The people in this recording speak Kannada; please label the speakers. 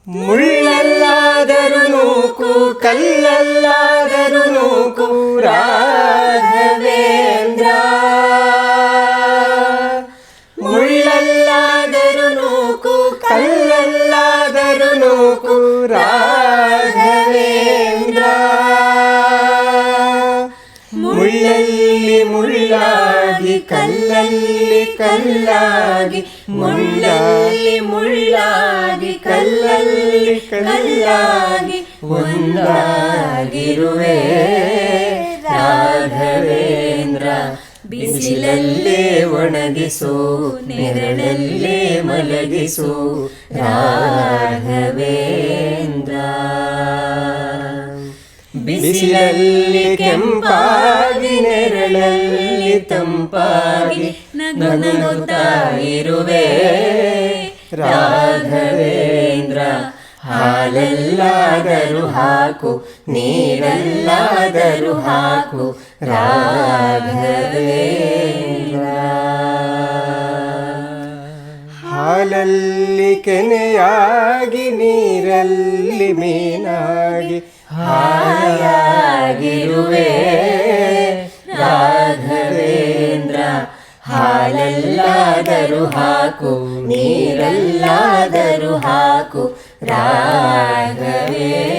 Speaker 1: ಮುಳ್ಳಲ್ಲಾದರೂ ನೂಕು ಕಲ್ಲಲ್ಲಾದರೂ ನೂಕು ರಾಘವೇಂದ್ರ. ಮುಳ್ಳಲ್ಲಾದರೂ ನೂಕು ಕಲ್ಲಲ್ಲಾದರೂ ನೂಕು ರಾಘವೇಂದ್ರ. ಮುಳ್ಳಲ್ಲಿ ಮುಳ್ಳಾಗಿ ಕಲ್ಲಲ್ಲಿ ಕಲ್ಲಾಗಿ ಮುಳ್ಳಲ್ಲಿ ಮುಳ್ಳಾಗಿ ಕಲ್ಲಲ್ಲಿ ಕಲ್ಲಾಗಿ ಒಂದಾಗಿರುವೆ ರಾಘವೇಂದ್ರ. ಬಿಸಿಲಲ್ಲೇ ಒಣಗಿಸು ನೆರಳಲ್ಲೇ ಮಲಗಿಸು ರಾಘವೇಂದ್ರ. ಬಿಸಿಲಲ್ಲಿ ಕೆಂಪಾಗಿ ನೆರಳಲ್ಲಿ ತಂಪಾಗಿ ನಗುತ್ತಾ ಇರುವೆ ರಾಘವೇಂದ್ರ. ಹಾಲಲ್ಲಾದರೂ ಹಾಕು ನೀರಲ್ಲಾದರೂ ಹಾಕು ರಾಘವೇಂದ್ರ. ಹಾಲಲ್ಲಿ ಕೆನೆಯಾಗಿ ನೀರಲ್ಲಿ ಮೀನಾಗಿ ಹಾಯಾಗಿರುವೆ ರಾಘವೇಂದ್ರ. ಹಾಲಲ್ಲಾದರೂ ಹಾಕು ನೀರಲ್ಲಾದರೂ ಹಾಕು ರಾಘವೇಂದ್ರ.